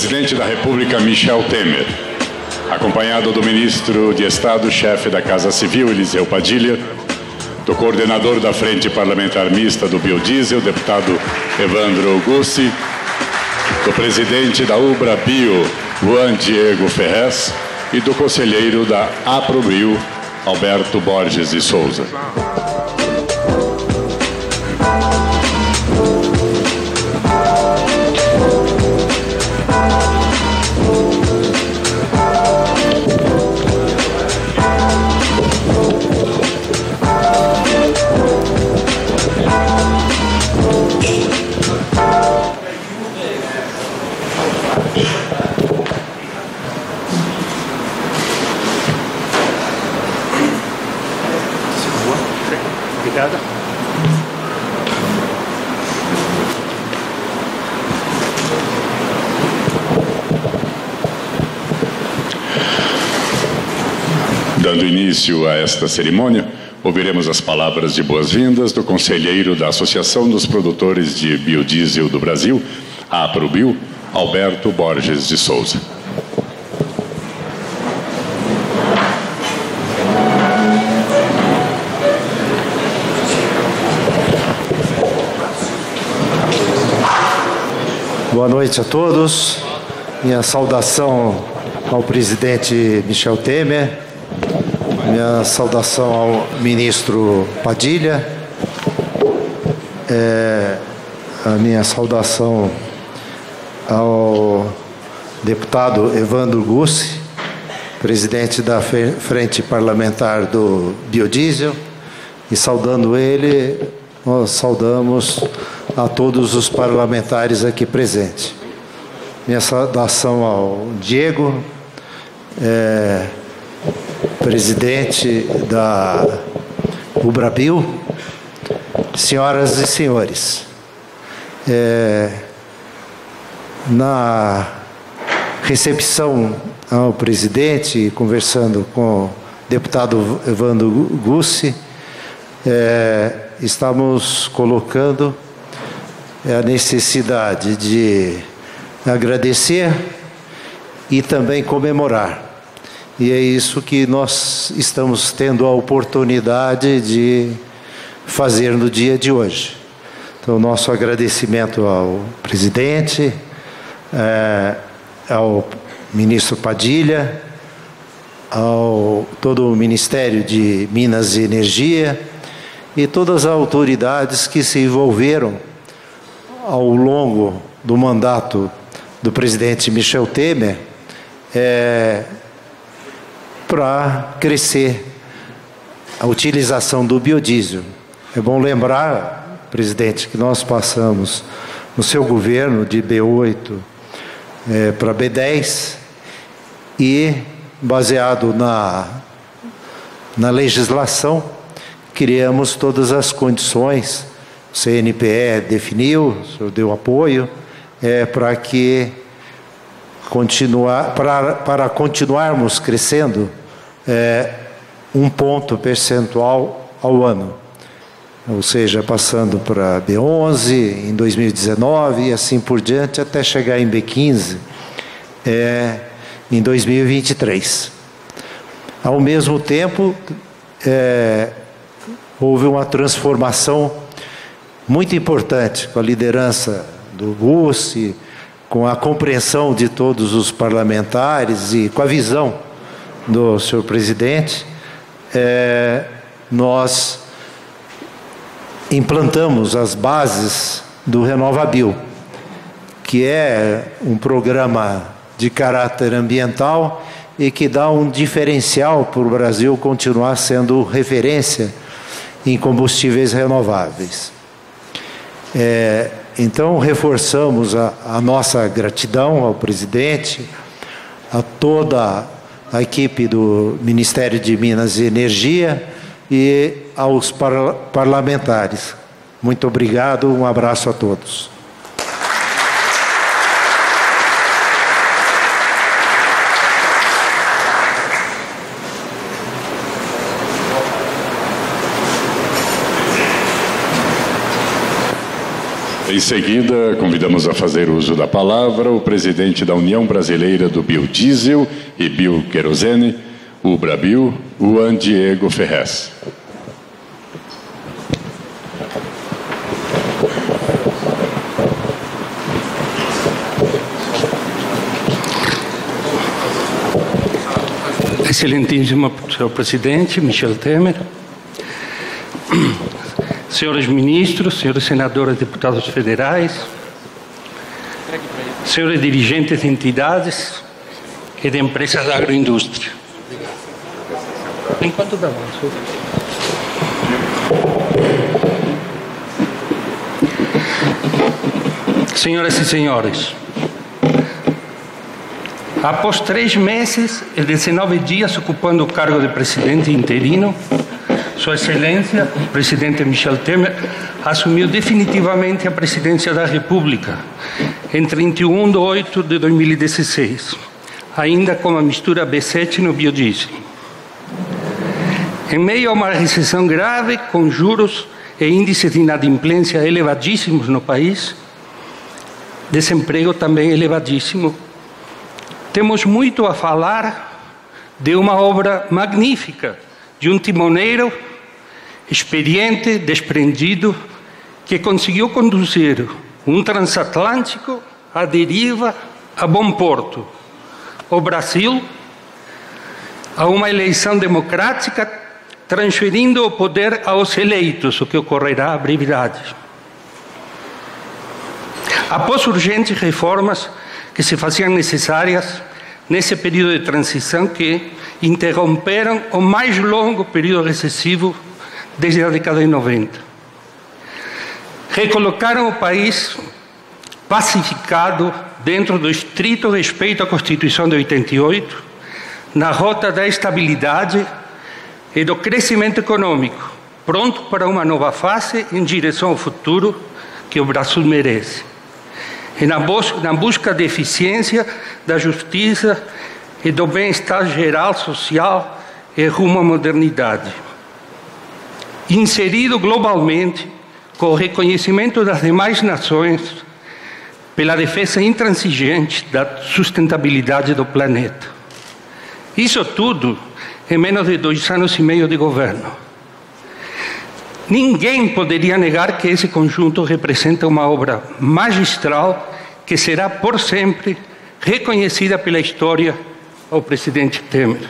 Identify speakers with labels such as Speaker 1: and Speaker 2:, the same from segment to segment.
Speaker 1: Presidente da República Michel Temer, acompanhado do Ministro de Estado, chefe da Casa Civil, Eliseu Padilha, do coordenador da Frente Parlamentar Mista do Biodiesel, deputado Evandro Gussi, do presidente da Ubra Bio, Juan Diego Ferrez, e do conselheiro da Aprobio, Alberto Borges de Souza. Dando início a esta cerimônia, ouviremos as palavras de boas-vindas do conselheiro da Associação dos Produtores de Biodiesel do Brasil, a Aprobio, Alberto Borges de Souza.
Speaker 2: Boa noite a todos. Minha saudação ao presidente Michel Temer, minha saudação ao ministro Padilha, a minha saudação ao deputado Evandro Gussi, presidente da Frente Parlamentar do Biodiesel, e saudando ele, nós saudamos a todos os parlamentares aqui presentes. Minha saudação ao Diego, presidente da Ubra Bio, senhoras e senhores. Na recepção ao presidente, conversando com o deputado Evandro Gussi, estamos colocando a necessidade de agradecer e também comemorar. E é isso que nós estamos tendo a oportunidade de fazer no dia de hoje. Então, nosso agradecimento ao presidente, ao ministro Padilha, ao todo o Ministério de Minas e Energia e todas as autoridades que se envolveram ao longo do mandato do presidente Michel Temer para crescer a utilização do biodiesel. É bom lembrar, presidente, que nós passamos no seu governo de B8 para B10 e, baseado na legislação, criamos todas as condições. O CNPE definiu, o senhor deu apoio, para que para continuarmos crescendo 1 ponto percentual ao ano. Ou seja, passando para B11 em 2019 e assim por diante, até chegar em B15 em 2023. Ao mesmo tempo, houve uma transformação muito importante com a liderança do Gussi, com a compreensão de todos os parlamentares e com a visão do senhor presidente, nós implantamos as bases do RenovaBio, que é um programa de caráter ambiental e que dá um diferencial para o Brasil continuar sendo referência em combustíveis renováveis. Então, reforçamos a nossa gratidão ao presidente, a toda a equipe do Ministério de Minas e Energia e aos parlamentares. Muito obrigado, um abraço a todos.
Speaker 1: Em seguida, convidamos a fazer uso da palavra o presidente da União Brasileira do Biodiesel e Bioquerosene, UBRABIO, Juan Diego Ferrez.
Speaker 3: Excelentíssimo senhor presidente Michel Temer, senhores ministros, senhores senadores, deputados federais, senhores dirigentes de entidades e de empresas da agroindústria. Enquanto dá bom, senhoras e senhores, após 3 meses e 19 dias ocupando o cargo de presidente interino, Sua Excelência, o presidente Michel Temer, assumiu definitivamente a presidência da República em 31 de 8 de 2016, ainda com a mistura B7 no biodiesel. Em meio a uma recessão grave, com juros e índices de inadimplência elevadíssimos no país, desemprego também elevadíssimo, temos muito a falar de uma obra magnífica, de um timoneiro experiente, desprendido, que conseguiu conduzir um transatlântico à deriva a bom porto. O Brasil, a uma eleição democrática, transferindo o poder aos eleitos, o que ocorrerá à brevidade. Após urgentes reformas que se faziam necessárias nesse período de transição que interromperam o mais longo período recessivo desde a década de 90. Recolocaram o país pacificado dentro do estrito respeito à Constituição de 88, na rota da estabilidade e do crescimento econômico, pronto para uma nova fase em direção ao futuro que o Brasil merece. E na busca de eficiência, da justiça e do bem-estar geral, social e rumo à modernidade. Inserido globalmente, com o reconhecimento das demais nações, pela defesa intransigente da sustentabilidade do planeta. Isso tudo em menos de 2 anos e meio de governo. Ninguém poderia negar que esse conjunto representa uma obra magistral que será por sempre reconhecida pela história ao presidente Temer.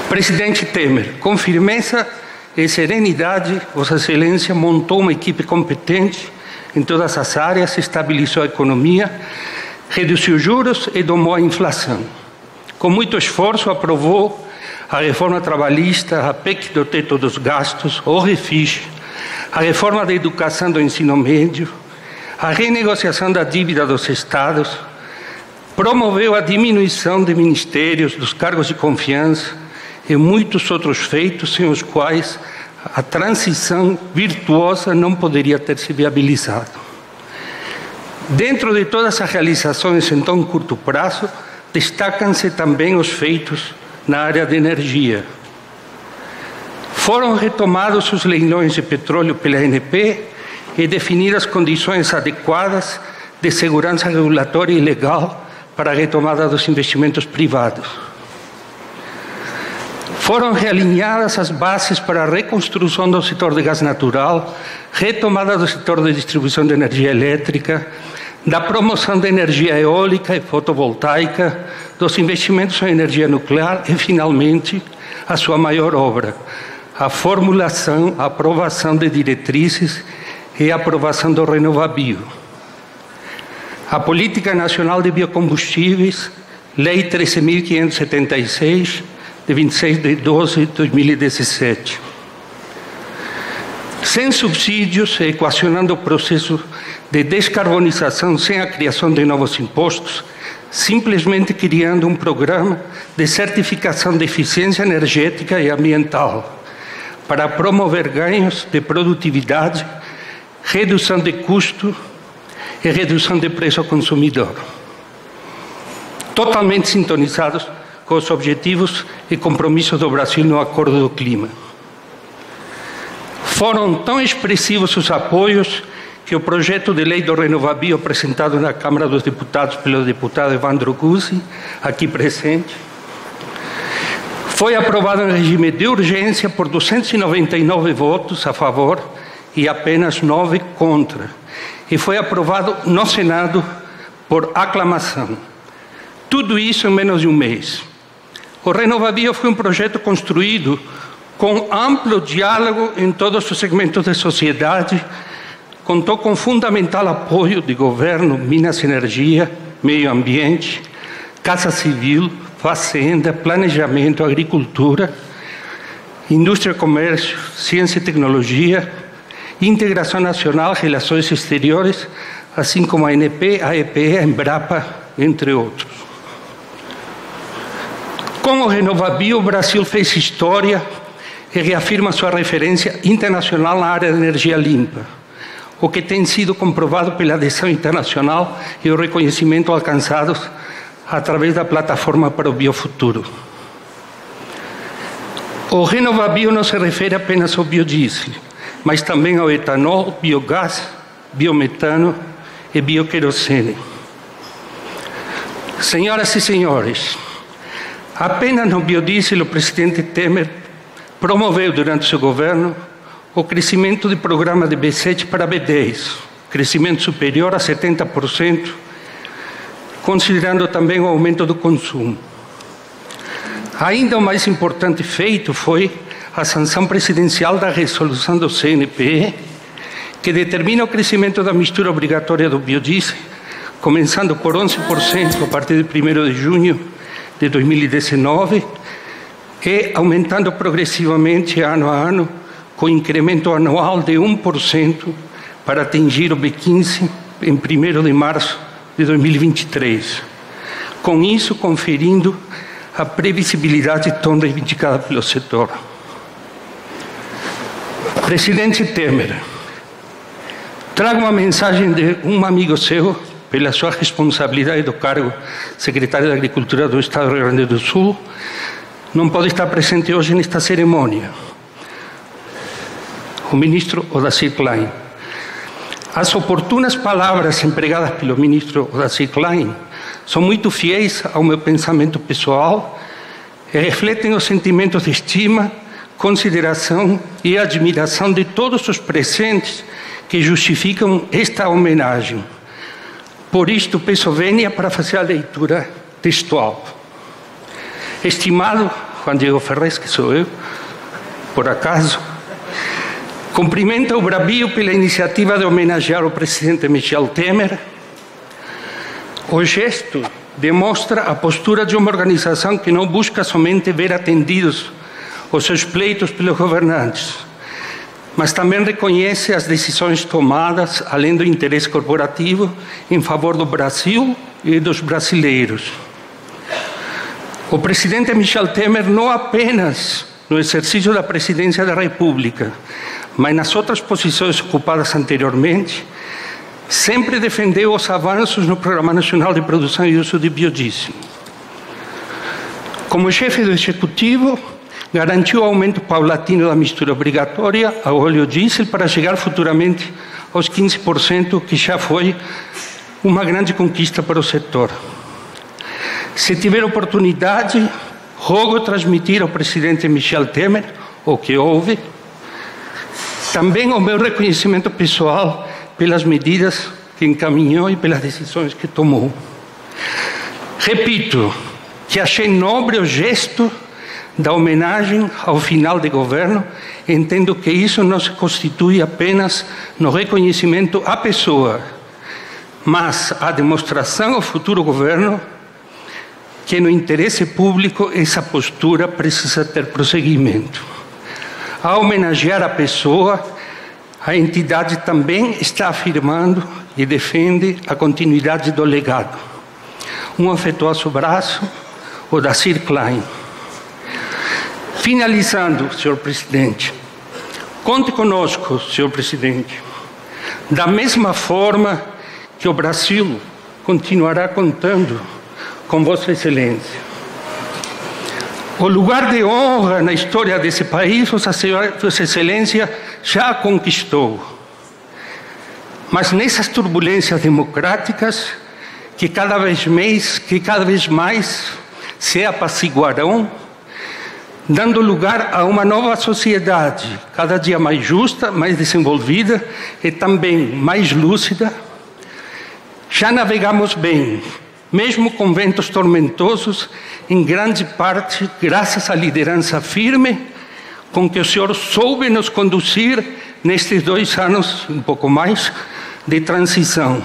Speaker 3: Presidente Temer, com firmeza e serenidade, Vossa Excelência montou uma equipe competente em todas as áreas, estabilizou a economia, reduziu juros e domou a inflação. Com muito esforço, aprovou a reforma trabalhista, a PEC do teto dos gastos, o refis, a reforma da educação do ensino médio, a renegociação da dívida dos estados, promoveu a diminuição de ministérios, dos cargos de confiança e muitos outros feitos sem os quais a transição virtuosa não poderia ter se viabilizado. Dentro de todas as realizações em tão curto prazo, destacam-se também os feitos na área de energia. Foram retomados os leilões de petróleo pela ANP e definidas condições adequadas de segurança regulatória e legal para a retomada dos investimentos privados. Foram realinhadas as bases para a reconstrução do setor de gás natural, retomada do setor de distribuição de energia elétrica, da promoção da energia eólica e fotovoltaica, dos investimentos em energia nuclear e, finalmente, a sua maior obra, a formulação, a aprovação de diretrizes e a aprovação do RenovaBio. A Política Nacional de Biocombustíveis, Lei 13.576, de 26 de 12 de 2017. Sem subsídios, equacionando o processo de descarbonização sem a criação de novos impostos, simplesmente criando um programa de certificação de eficiência energética e ambiental para promover ganhos de produtividade, redução de custo e redução de preço ao consumidor. Totalmente sintonizados com os objetivos e compromissos do Brasil no Acordo do Clima. Foram tão expressivos os apoios que o projeto de lei do Renovabio apresentado na Câmara dos Deputados pelo deputado Evandro Guzzi, aqui presente, foi aprovado em regime de urgência por 299 votos a favor e apenas 9 contra, e foi aprovado no Senado por aclamação. Tudo isso em menos de um mês. O Renovabio foi um projeto construído com amplo diálogo em todos os segmentos da sociedade, contou com fundamental apoio de governo, Minas e Energia, Meio Ambiente, Casa Civil, Fazenda, Planejamento, Agricultura, Indústria e Comércio, Ciência e Tecnologia, Integração Nacional, Relações Exteriores, assim como a ANP, a EPE, a Embrapa, entre outros. Com o Renovabio, o Brasil fez história e reafirma sua referência internacional na área de energia limpa, o que tem sido comprovado pela adesão internacional e o reconhecimento alcançados através da plataforma para o biofuturo. O Renovabio não se refere apenas ao biodiesel, mas também ao etanol, biogás, biometano e bioquerosene. Senhoras e senhores, apenas no biodiesel o presidente Temer promoveu durante seu governo o crescimento de programa de B7 para B10, crescimento superior a 70%, considerando também o aumento do consumo. Ainda o mais importante feito foi a sanção presidencial da resolução do CNPE, que determina o crescimento da mistura obrigatória do biodiesel, começando por 11% a partir de 1º de junho de 2019 e aumentando progressivamente ano a ano, com incremento anual de 1% para atingir o B15 em 1º de março de 2023. Com isso, conferindo a previsibilidade tão reivindicada pelo setor. Presidente Temer, trago uma mensagem de um amigo seu, pela sua responsabilidade do cargo secretário da Agricultura do Estado do Rio Grande do Sul, não pode estar presente hoje nesta cerimônia. O ministro Odacir Klein. As oportunas palavras empregadas pelo ministro Odacir Klein são muito fiéis ao meu pensamento pessoal e refletem os sentimentos de estima, consideração e admiração de todos os presentes que justificam esta homenagem. Por isto, peço vênia para fazer a leitura textual. Estimado Juan Diego Ferrez, que sou eu, por acaso, cumprimento o Bravio pela iniciativa de homenagear o presidente Michel Temer. O gesto demonstra a postura de uma organização que não busca somente ver atendidos os seus pleitos pelos governantes, mas também reconhece as decisões tomadas, além do interesse corporativo, em favor do Brasil e dos brasileiros. O presidente Michel Temer não apenas no exercício da presidência da República, mas nas outras posições ocupadas anteriormente, sempre defendeu os avanços no Programa Nacional de Produção e Uso de Biodiesel. Como chefe do Executivo, garantiu o aumento paulatino da mistura obrigatória ao óleo diesel para chegar futuramente aos 15%, que já foi uma grande conquista para o setor. Se tiver oportunidade, rogo transmitir ao presidente Michel Temer o que houve, também o meu reconhecimento pessoal pelas medidas que encaminhou e pelas decisões que tomou. Repito que achei nobre o gesto da homenagem ao final de governo. Entendo que isso não se constitui apenas no reconhecimento à pessoa, mas a demonstração ao futuro governo que no interesse público essa postura precisa ter prosseguimento. Ao homenagear a pessoa, a entidade também está afirmando e defende a continuidade do legado. Um afetuoso abraço, Odacir Klein. Finalizando, senhor presidente, conte conosco, senhor presidente, da mesma forma que o Brasil continuará contando com Vossa Excelência. O lugar de honra na história desse país, Vossa Excelência já conquistou. Mas nessas turbulências democráticas, que cada vez mais se apaciguarão, dando lugar a uma nova sociedade, cada dia mais justa, mais desenvolvida e também mais lúcida, já navegamos bem, mesmo com ventos tormentosos, em grande parte graças à liderança firme com que o senhor soube nos conduzir nestes 2 anos, um pouco mais, de transição.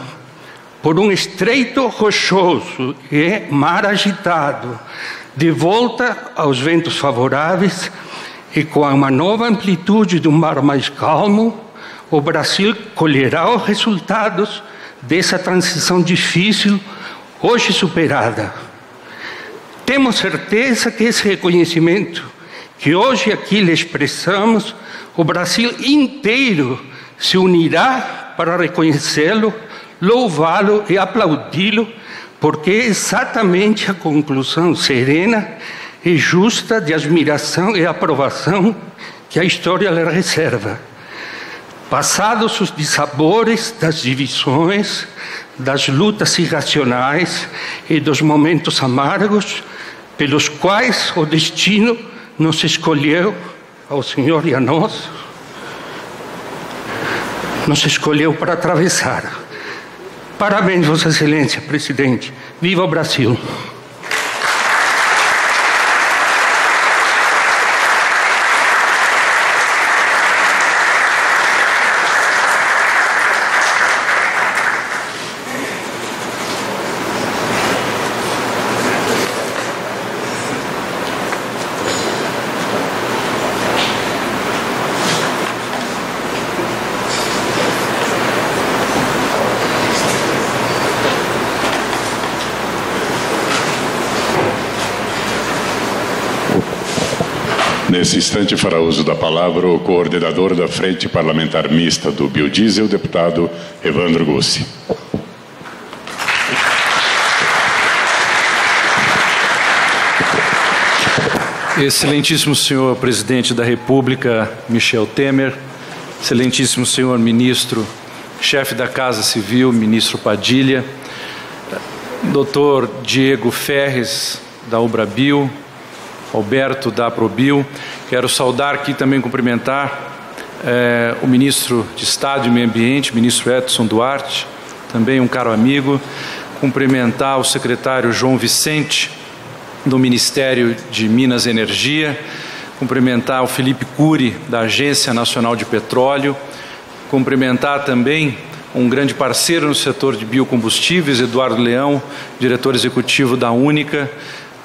Speaker 3: Por um estreito rochoso e mar agitado, de volta aos ventos favoráveis e com uma nova amplitude de um mar mais calmo, o Brasil colherá os resultados dessa transição difícil, hoje superada. Temos certeza que esse reconhecimento que hoje aqui lhe expressamos, o Brasil inteiro se unirá para reconhecê-lo, louvá-lo e aplaudi-lo, porque é exatamente a conclusão serena e justa de admiração e aprovação que a história lhe reserva. Passados os dissabores das divisões, das lutas irracionais e dos momentos amargos pelos quais o destino nos escolheu, ao Senhor e a nós, nos escolheu para atravessar. Parabéns, Vossa Excelência, Presidente. Viva o Brasil!
Speaker 1: Nesse instante fará uso da palavra o coordenador da Frente Parlamentar Mista do Biodiesel, deputado Evandro Gussi.
Speaker 4: Excelentíssimo senhor Presidente da República, Michel Temer, excelentíssimo senhor Ministro, chefe da Casa Civil, Ministro Padilha, doutor Diego Ferres, da Ubrabio, Alberto da Aprobio. Quero saudar aqui também, cumprimentar o Ministro de Estado e Meio Ambiente, Ministro Edson Duarte, também um caro amigo. Cumprimentar o secretário João Vicente, do Ministério de Minas e Energia. Cumprimentar o Felipe Cury, da Agência Nacional de Petróleo. Cumprimentar também um grande parceiro no setor de biocombustíveis, Eduardo Leão, diretor executivo da Única,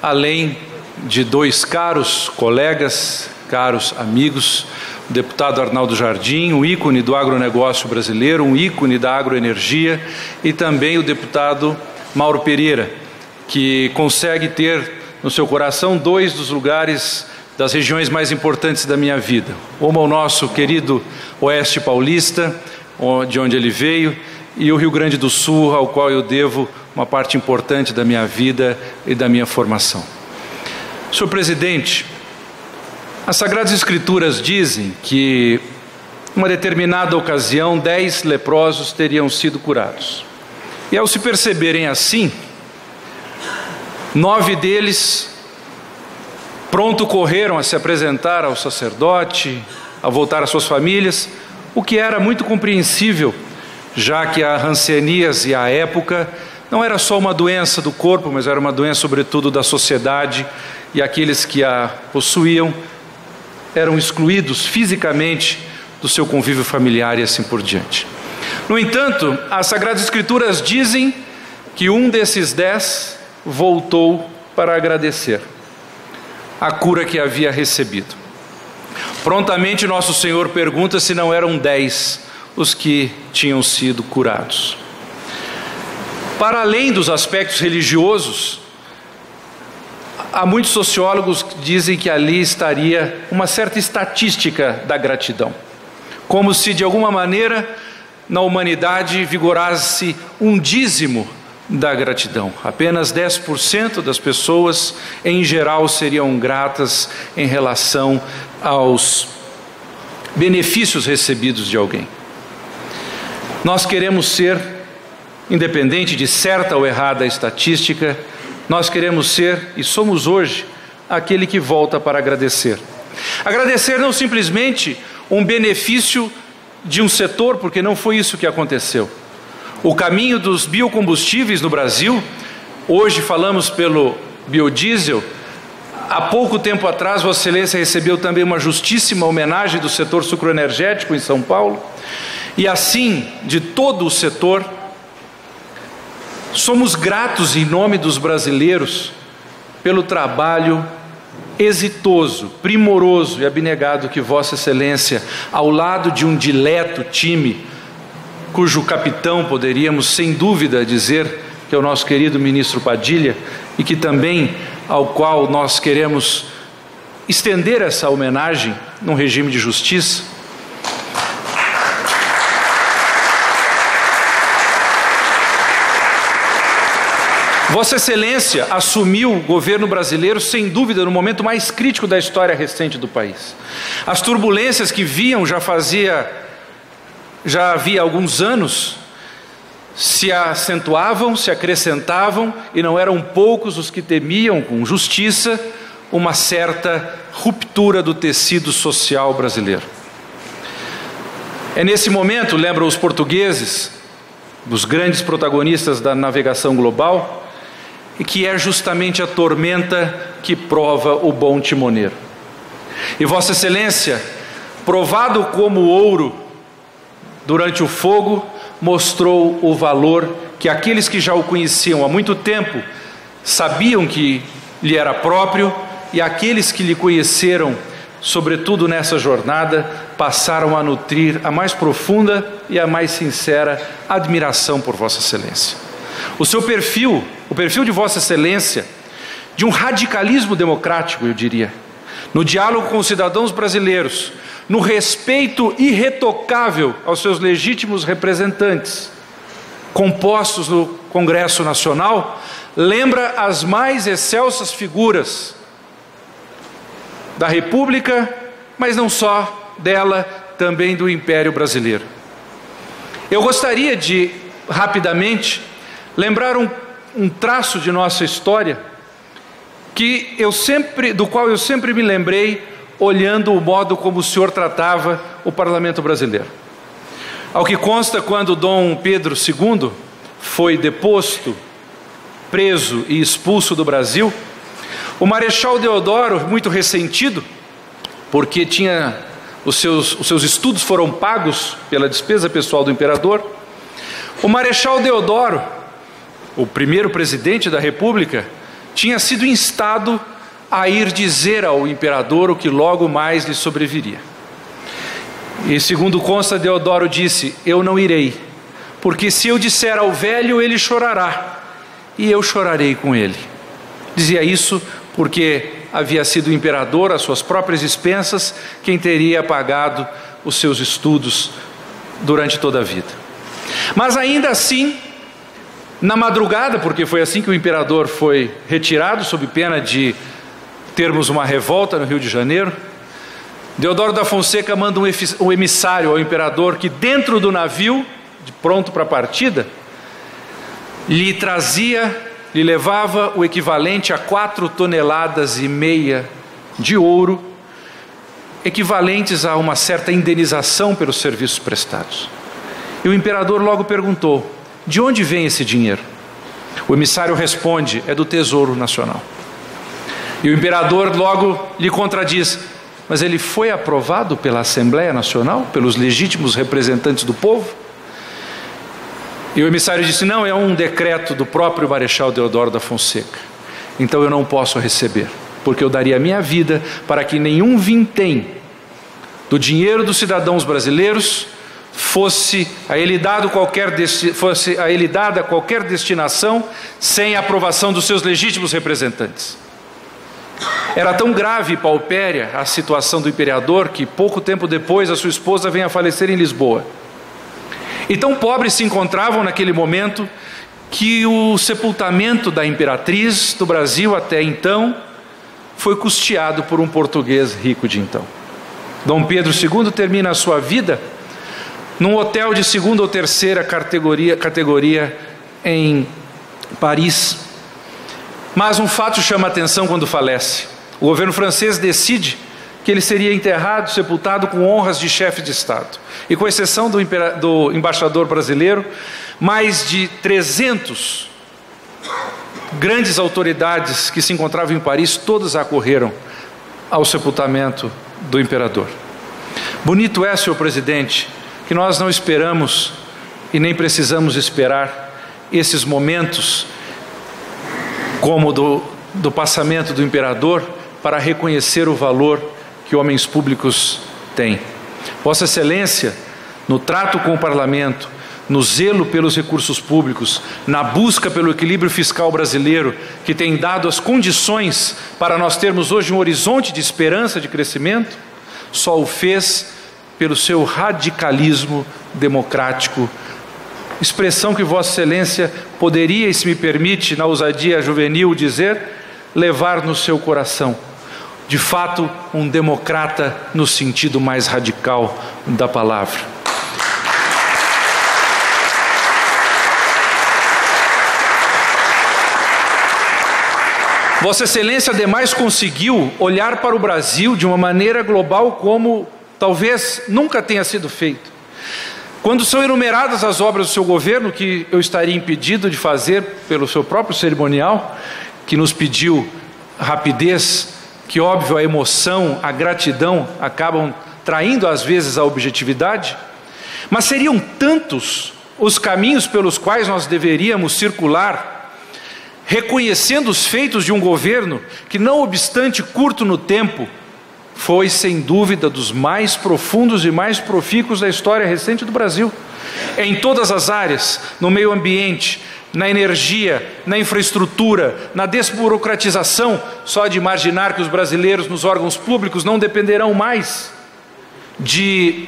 Speaker 4: além de 2 caros colegas, caros amigos, o deputado Arnaldo Jardim, um ícone do agronegócio brasileiro, um ícone da agroenergia, e também o deputado Mauro Pereira, que consegue ter no seu coração 2 dos lugares das regiões mais importantes da minha vida. Uma o nosso querido Oeste Paulista, de onde ele veio, e o Rio Grande do Sul, ao qual eu devo uma parte importante da minha vida e da minha formação. Senhor Presidente, as Sagradas Escrituras dizem que, em uma determinada ocasião, 10 leprosos teriam sido curados. E ao se perceberem assim, 9 deles pronto correram a se apresentar ao sacerdote, a voltar às suas famílias, o que era muito compreensível, já que a hanseníase à época não era só uma doença do corpo, mas era uma doença sobretudo da sociedade, e aqueles que a possuíam eram excluídos fisicamente do seu convívio familiar e assim por diante. No entanto, as Sagradas Escrituras dizem que um desses 10 voltou para agradecer a cura que havia recebido. Prontamente Nosso Senhor pergunta se não eram 10 os que tinham sido curados. Para além dos aspectos religiosos, há muitos sociólogos que dizem que ali estaria uma certa estatística da gratidão, como se de alguma maneira na humanidade vigorasse um dízimo da gratidão. Apenas 10% das pessoas, em geral, seriam gratas em relação aos benefícios recebidos de alguém. Nós queremos ser, independente de certa ou errada estatística, nós queremos ser, e somos hoje, aquele que volta para agradecer. Agradecer não simplesmente um benefício de um setor, porque não foi isso que aconteceu. O caminho dos biocombustíveis no Brasil, hoje falamos pelo biodiesel, há pouco tempo atrás Vossa Excelência recebeu também uma justíssima homenagem do setor sucroenergético em São Paulo, e assim de todo o setor. Somos gratos em nome dos brasileiros pelo trabalho exitoso, primoroso e abnegado que Vossa Excelência, ao lado de um dileto time, cujo capitão poderíamos sem dúvida dizer que é o nosso querido ministro Padilha, e que também ao qual nós queremos estender essa homenagem num regime de justiça. Vossa Excelência assumiu o governo brasileiro, sem dúvida, no momento mais crítico da história recente do país. As turbulências que viam já havia alguns anos, se acentuavam, se acrescentavam, e não eram poucos os que temiam, com justiça, uma certa ruptura do tecido social brasileiro. É nesse momento, lembram os portugueses, dos grandes protagonistas da navegação global, e que é justamente a tormenta que prova o bom timoneiro. E Vossa Excelência, provado como ouro durante o fogo, mostrou o valor que aqueles que já o conheciam há muito tempo sabiam que lhe era próprio, e aqueles que lhe conheceram, sobretudo nessa jornada, passaram a nutrir a mais profunda e a mais sincera admiração por Vossa Excelência. O seu perfil, o perfil de Vossa Excelência, de um radicalismo democrático, eu diria, no diálogo com os cidadãos brasileiros, no respeito irretocável aos seus legítimos representantes, compostos no Congresso Nacional, lembra as mais excelsas figuras da República, mas não só dela, também do Império Brasileiro. Eu gostaria de, rapidamente, lembrar um traço de nossa história do qual eu sempre me lembrei olhando o modo como o senhor tratava o parlamento brasileiro. Ao que consta, quando Dom Pedro II foi deposto, preso e expulso do Brasil, o Marechal Deodoro, muito ressentido, porque os seus estudos foram pagos pela despesa pessoal do imperador, o Marechal Deodoro, o primeiro presidente da República, tinha sido instado a ir dizer ao imperador o que logo mais lhe sobreviria. E segundo consta, Deodoro disse: eu não irei, porque se eu disser ao velho, ele chorará, e eu chorarei com ele. Dizia isso porque havia sido o imperador, às suas próprias expensas, quem teria pagado os seus estudos durante toda a vida. Mas ainda assim, na madrugada, porque foi assim que o imperador foi retirado, sob pena de termos uma revolta no Rio de Janeiro, Deodoro da Fonseca manda um emissário ao imperador que, dentro do navio, pronto para a partida, lhe levava o equivalente a 4,5 toneladas de ouro, equivalentes a uma certa indenização pelos serviços prestados. E o imperador logo perguntou: de onde vem esse dinheiro? O emissário responde: é do Tesouro Nacional. E o imperador logo lhe contradiz: mas ele foi aprovado pela Assembleia Nacional, pelos legítimos representantes do povo? E o emissário disse: não, é um decreto do próprio Marechal Deodoro da Fonseca. Então eu não posso receber, porque eu daria a minha vida para que nenhum vintém do dinheiro dos cidadãos brasileiros fosse a ele dada qualquer destinação sem a aprovação dos seus legítimos representantes. Era tão grave e paupéria a situação do imperador que pouco tempo depois a sua esposa vem a falecer em Lisboa. E tão pobres se encontravam naquele momento que o sepultamento da imperatriz do Brasil até então foi custeado por um português rico de então. Dom Pedro II termina a sua vida num hotel de segunda ou terceira categoria em Paris. Mas um fato chama a atenção quando falece. O governo francês decide que ele seria enterrado, sepultado com honras de chefe de Estado. E com exceção do embaixador brasileiro, mais de 300 grandes autoridades que se encontravam em Paris, todas acorreram ao sepultamento do imperador. Bonito é, senhor presidente, que nós não esperamos e nem precisamos esperar esses momentos como do passamento do imperador para reconhecer o valor que homens públicos têm. Vossa Excelência, no trato com o Parlamento, no zelo pelos recursos públicos, na busca pelo equilíbrio fiscal brasileiro, que tem dado as condições para nós termos hoje um horizonte de esperança de crescimento, só o fez pelo seu radicalismo democrático, expressão que Vossa Excelência poderia, e se me permite, na ousadia juvenil dizer, levar no seu coração. De fato, um democrata no sentido mais radical da palavra. Vossa Excelência, ademais, conseguiu olhar para o Brasil de uma maneira global como talvez nunca tenha sido feito. Quando são enumeradas as obras do seu governo, que eu estaria impedido de fazer pelo seu próprio cerimonial, que nos pediu rapidez, que óbvio a emoção, a gratidão acabam traindo às vezes a objetividade, mas seriam tantos os caminhos pelos quais nós deveríamos circular, reconhecendo os feitos de um governo que, não obstante curto no tempo, foi sem dúvida dos mais profundos e mais profícuos da história recente do Brasil. Em todas as áreas, no meio ambiente, na energia, na infraestrutura, na desburocratização, só de imaginar que os brasileiros nos órgãos públicos não dependerão mais de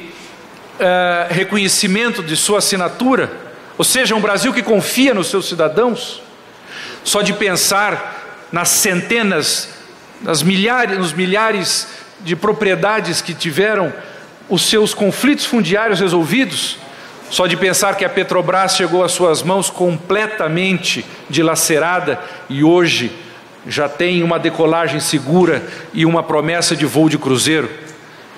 Speaker 4: reconhecimento de sua assinatura, ou seja, um Brasil que confia nos seus cidadãos. Só de pensar nas centenas, nos milhares de propriedades que tiveram os seus conflitos fundiários resolvidos, só de pensar que a Petrobras chegou às suas mãos completamente dilacerada e hoje já tem uma decolagem segura e uma promessa de voo de cruzeiro,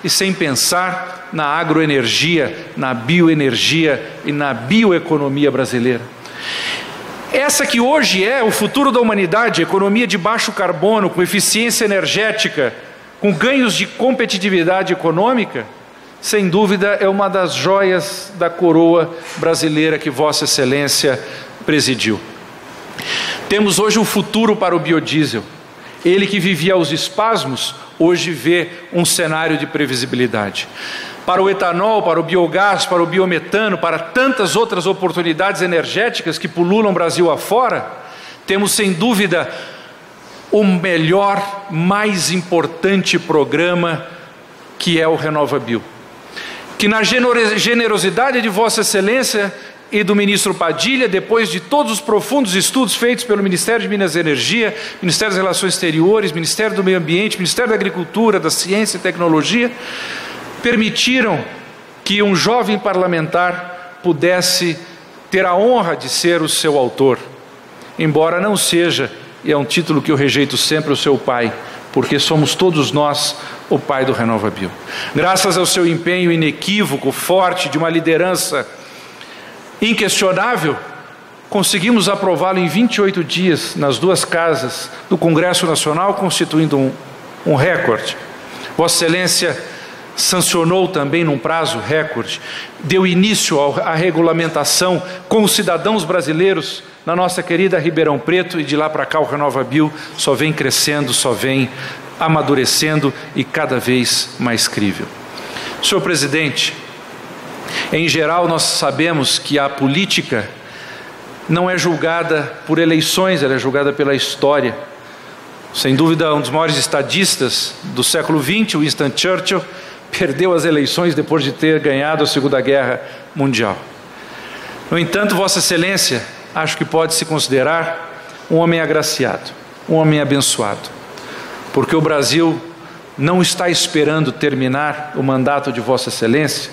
Speaker 4: e sem pensar na agroenergia, na bioenergia e na bioeconomia brasileira. Essa que hoje é o futuro da humanidade, economia de baixo carbono, com eficiência energética, com ganhos de competitividade econômica, sem dúvida é uma das joias da coroa brasileira que Vossa Excelência presidiu. Temos hoje um futuro para o biodiesel. Ele que vivia aos espasmos, hoje vê um cenário de previsibilidade. Para o etanol, para o biogás, para o biometano, para tantas outras oportunidades energéticas que pululam o Brasil afora, temos sem dúvida o melhor, mais importante programa, que é o RenovaBio. Que na generosidade de Vossa Excelência e do ministro Padilha, depois de todos os profundos estudos feitos pelo Ministério de Minas e Energia, Ministério das Relações Exteriores, Ministério do Meio Ambiente, Ministério da Agricultura, da Ciência e Tecnologia, permitiram que um jovem parlamentar pudesse ter a honra de ser o seu autor, embora não seja, e é um título que eu rejeito sempre, o seu pai, porque somos todos nós o pai do RenovaBio. Graças ao seu empenho inequívoco, forte, de uma liderança inquestionável, conseguimos aprová-lo em 28 dias nas duas casas do Congresso Nacional, constituindo um recorde. Vossa Excelência sancionou também num prazo recorde, deu início à regulamentação com os cidadãos brasileiros na nossa querida Ribeirão Preto, e de lá para cá o RenovaBio só vem crescendo, só vem amadurecendo e cada vez mais crível. Senhor presidente, em geral nós sabemos que a política não é julgada por eleições, ela é julgada pela história. Sem dúvida, um dos maiores estadistas do século XX, Winston Churchill, perdeu as eleições depois de ter ganhado a Segunda Guerra Mundial. No entanto, Vossa Excelência acho que pode se considerar um homem agraciado, um homem abençoado, porque o Brasil não está esperando terminar o mandato de Vossa Excelência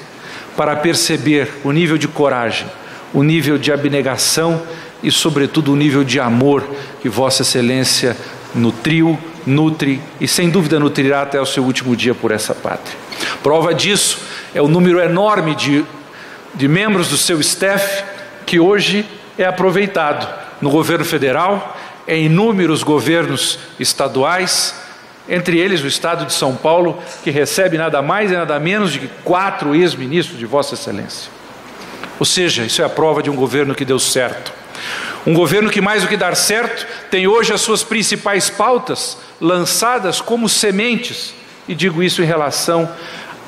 Speaker 4: para perceber o nível de coragem, o nível de abnegação e, sobretudo, o nível de amor que Vossa Excelência nutriu, nutre e, sem dúvida, nutrirá até o seu último dia por essa pátria. Prova disso é o número enorme de membros do seu staff que hoje é aproveitado no governo federal, em inúmeros governos estaduais, entre eles o estado de São Paulo, que recebe nada mais e nada menos de 4 ex-ministros de Vossa Excelência. Ou seja, isso é a prova de um governo que deu certo. Um governo que, mais do que dar certo, tem hoje as suas principais pautas lançadas como sementes, e digo isso em relação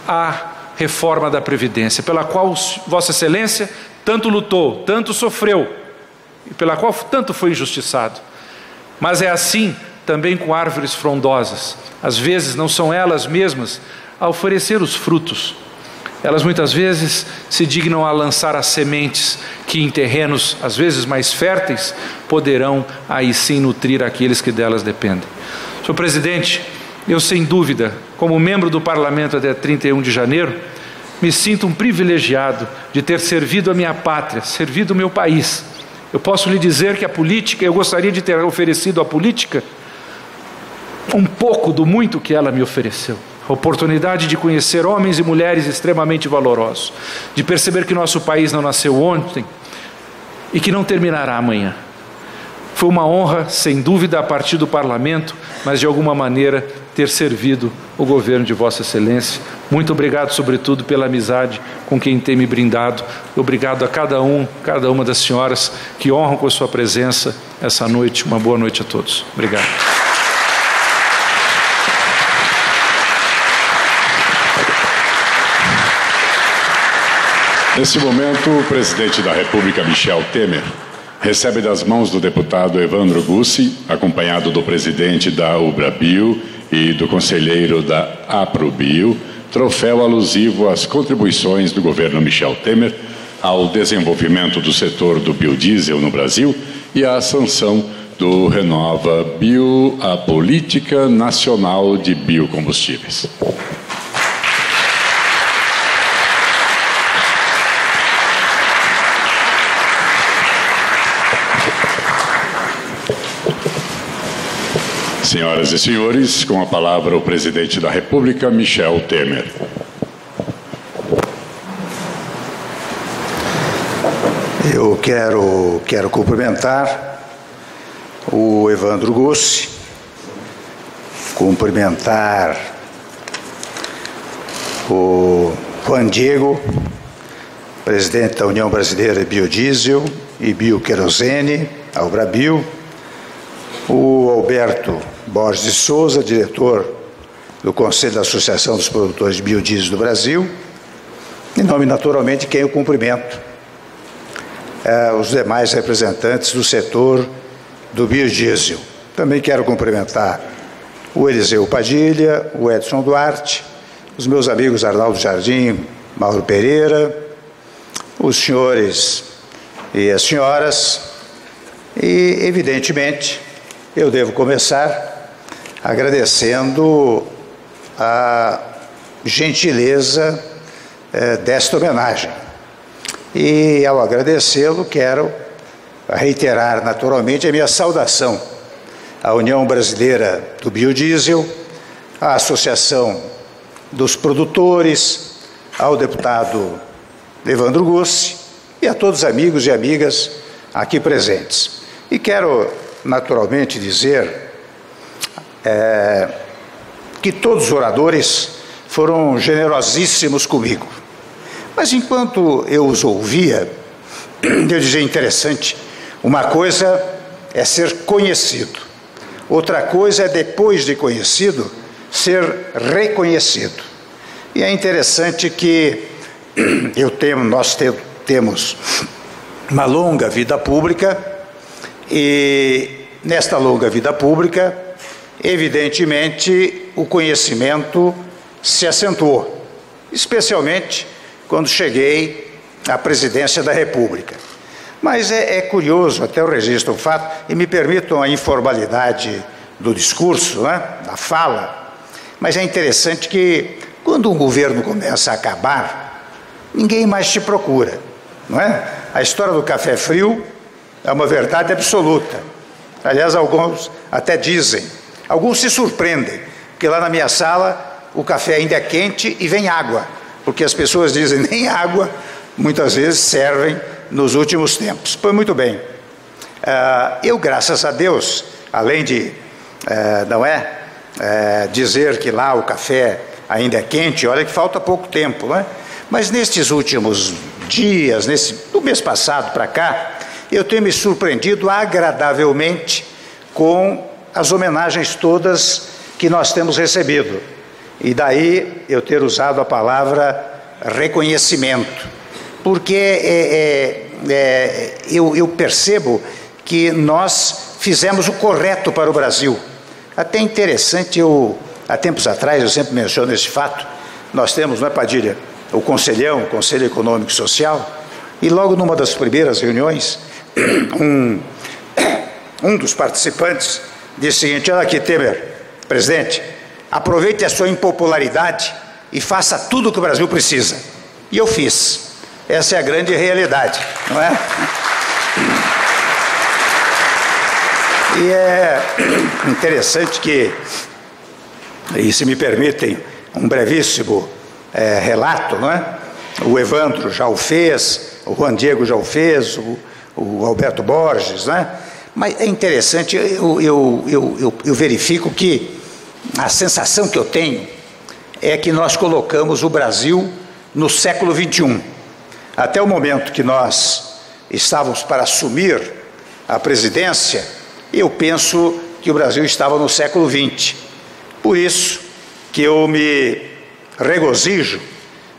Speaker 4: à reforma da Previdência, pela qual Vossa Excelência tanto lutou, tanto sofreu, e pela qual tanto foi injustiçado. Mas é assim também com árvores frondosas. Às vezes não são elas mesmas a oferecer os frutos. Elas muitas vezes se dignam a lançar as sementes que em terrenos às vezes mais férteis poderão aí sim nutrir aqueles que delas dependem. Senhor Presidente, eu sem dúvida, como membro do Parlamento até 31 de janeiro, me sinto um privilegiado de ter servido a minha pátria, servido o meu país. Eu posso lhe dizer que a política, eu gostaria de ter oferecido à política um pouco do muito que ela me ofereceu. A oportunidade de conhecer homens e mulheres extremamente valorosos, de perceber que nosso país não nasceu ontem e que não terminará amanhã. Foi uma honra, sem dúvida, a partir do Parlamento, mas de alguma maneira ter servido o governo de Vossa Excelência. Muito obrigado, sobretudo, pela amizade com quem tem me brindado. Obrigado a cada uma das senhoras que honram com a sua presença essa noite. Uma boa noite a todos. Obrigado.
Speaker 1: Nesse momento, o presidente da República, Michel Temer, recebe das mãos do deputado Evandro Gussi, acompanhado do presidente da UBRABio e do conselheiro da APROBio, troféu alusivo às contribuições do governo Michel Temer ao desenvolvimento do setor do biodiesel no Brasil e à sanção do Renova Bio, a Política Nacional de Biocombustíveis. Senhoras e senhores, com a palavra o presidente da República, Michel Temer.
Speaker 5: Eu quero cumprimentar o Evandro Gussi, cumprimentar o Juan Diego, presidente da União Brasileira de Biodiesel e Bioquerosene, a UBRABio, o Alberto Borges de Souza, diretor do Conselho da Associação dos Produtores de Biodiesel do Brasil, em nome, naturalmente, de quem eu cumprimento, os demais representantes do setor do biodiesel. Também quero cumprimentar o Eliseu Padilha, o Edson Duarte, os meus amigos Arnaldo Jardim, Mauro Pereira, os senhores e as senhoras, e, evidentemente, eu devo começar agradecendo a gentileza desta homenagem. E, ao agradecê-lo, quero reiterar naturalmente a minha saudação à União Brasileira do Biodiesel, à Associação dos Produtores, ao deputado Evandro Gussi e a todos os amigos e amigas aqui presentes. E quero naturalmente dizer que todos os oradores foram generosíssimos comigo. Mas enquanto eu os ouvia, eu dizia: interessante, uma coisa é ser conhecido, outra coisa é, depois de conhecido, ser reconhecido. E é interessante que nós temos uma longa vida pública, e nesta longa vida pública, evidentemente, o conhecimento se acentuou, especialmente quando cheguei à presidência da República. Mas é curioso, até eu registro o fato, e me permitam a informalidade do discurso, né, da fala, mas é interessante que quando um governo começa a acabar, ninguém mais te procura, não é? A história do café frio é uma verdade absoluta. Aliás, alguns até dizem, alguns se surpreendem, porque lá na minha sala o café ainda é quente e vem água, porque as pessoas dizem nem água, muitas vezes servem nos últimos tempos. Pois muito bem, eu, graças a Deus, além de, dizer que lá o café ainda é quente, olha que falta pouco tempo, não é? Mas nestes últimos dias, do mês passado para cá, eu tenho me surpreendido agradavelmente com as homenagens todas que nós temos recebido. E daí eu ter usado a palavra reconhecimento, porque eu percebo que nós fizemos o correto para o Brasil. Até interessante, há tempos atrás, eu sempre menciono esse fato, nós temos, não é, Padilha, o Conselhão, o Conselho Econômico e Social, e logo numa das primeiras reuniões, um dos participantes disse o seguinte: olha aqui, Temer, presidente, aproveite a sua impopularidade e faça tudo o que o Brasil precisa. E eu fiz. Essa é a grande realidade, não é? E é interessante que, e se me permitem um brevíssimo relato, não é? O Evandro já o fez, o Juan Diego já o fez, o Alberto Borges, né? Mas é interessante, eu verifico que a sensação que eu tenho é que nós colocamos o Brasil no século XXI. Até o momento que nós estávamos para assumir a presidência, eu penso que o Brasil estava no século XX. Por isso que eu me regozijo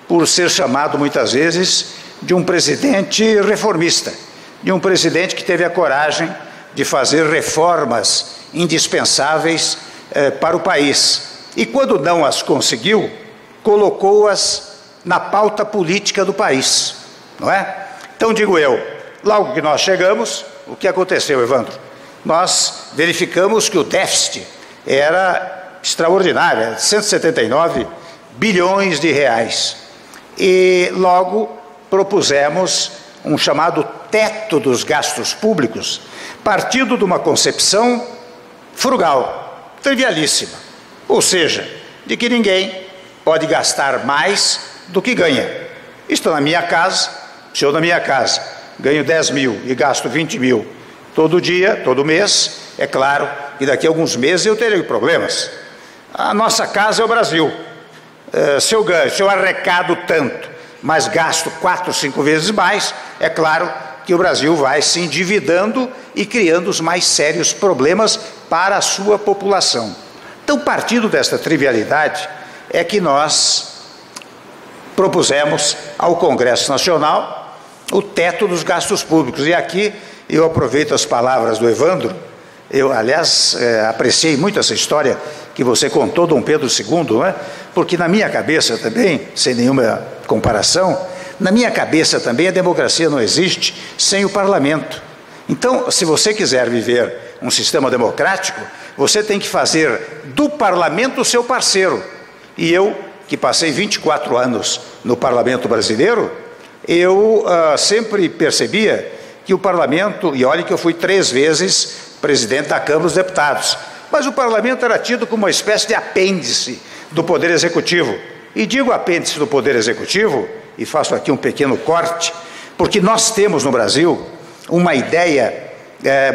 Speaker 5: por ser chamado muitas vezes de um presidente reformista, de um presidente que teve a coragem de fazer reformas indispensáveis para o país. E quando não as conseguiu, colocou-as na pauta política do país, não é? Então digo eu, logo que nós chegamos, o que aconteceu, Evandro? Nós verificamos que o déficit era extraordinário, era 179 bilhões de reais. E logo propusemos um chamado teto dos gastos públicos, partindo de uma concepção frugal, trivialíssima, ou seja, de que ninguém pode gastar mais do que ganha. Estou na minha casa, se eu na minha casa ganho 10 mil e gasto 20 mil todo dia, todo mês, é claro que daqui a alguns meses eu terei problemas. A nossa casa é o Brasil. Se eu arrecado tanto, mas gasto 4, 5 vezes mais, é claro que o Brasil vai se endividando e criando os mais sérios problemas para a sua população. Então, partindo desta trivialidade, é que nós propusemos ao Congresso Nacional o teto dos gastos públicos. E aqui eu aproveito as palavras do Evandro. Eu, aliás, apreciei muito essa história que você contou, Dom Pedro II, não é? Porque na minha cabeça também, sem nenhuma comparação, na minha cabeça também a democracia não existe sem o parlamento. Então, se você quiser viver um sistema democrático, você tem que fazer do parlamento o seu parceiro. E eu, que passei 24 anos no parlamento brasileiro, eu sempre percebia que o parlamento, e olha que eu fui 3 vezes presidente da Câmara dos Deputados, mas o parlamento era tido como uma espécie de apêndice do Poder Executivo. E digo apêndice do Poder Executivo, e faço aqui um pequeno corte, porque nós temos no Brasil uma ideia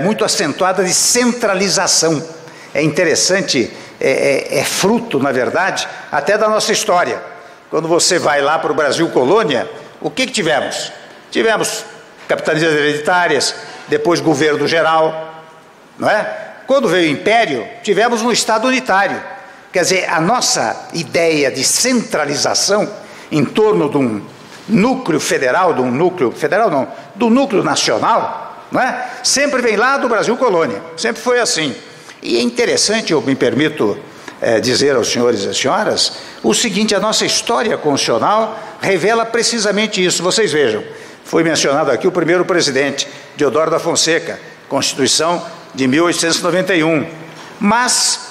Speaker 5: muito acentuada de centralização. É interessante, é fruto, na verdade, até da nossa história. Quando você vai lá para o Brasil colônia, o que tivemos? Tivemos capitanias hereditárias, depois governo geral, não é? Quando veio o Império, tivemos um Estado unitário. Quer dizer, a nossa ideia de centralização em torno de um núcleo federal, do núcleo nacional, não é? Sempre vem lá do Brasil colônia, sempre foi assim. E é interessante, eu me permito dizer aos senhores e às senhoras, o seguinte: a nossa história constitucional revela precisamente isso. Vocês vejam, Foi mencionado aqui o primeiro presidente, Deodoro da Fonseca, Constituição de 1891. Mas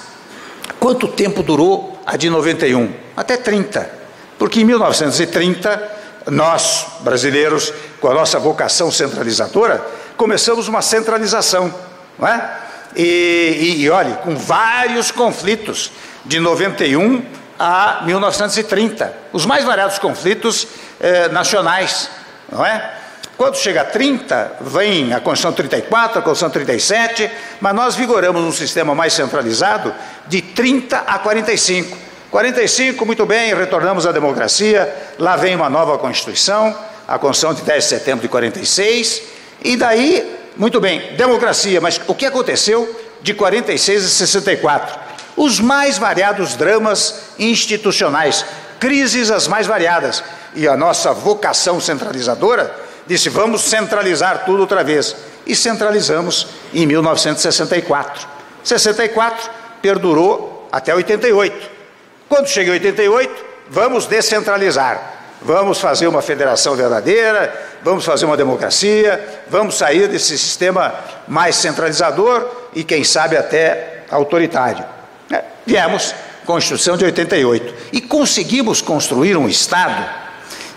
Speaker 5: quanto tempo durou a de 91? Até 30. Porque em 1930, nós, brasileiros, com a nossa vocação centralizadora, começamos uma centralização, não é? E olhe, com vários conflitos, de 91 a 1930, os mais variados conflitos nacionais, não é? Quando chega a 30, vem a Constituição 34, a Constituição 37, mas nós vigoramos um sistema mais centralizado de 30 a 45. 45, muito bem, retornamos à democracia, lá vem uma nova Constituição, a Constituição de 10 de setembro de 46, e daí, muito bem, democracia, mas o que aconteceu de 46 a 64? Os mais variados dramas institucionais, crises as mais variadas, e a nossa vocação centralizadora disse, vamos centralizar tudo outra vez, e centralizamos em 1964. 64 perdurou até 88. Quando chega em 88, vamos descentralizar, vamos fazer uma federação verdadeira, vamos fazer uma democracia, vamos sair desse sistema mais centralizador e, quem sabe, até autoritário. Viemos, Constituição de 88, e conseguimos construir um Estado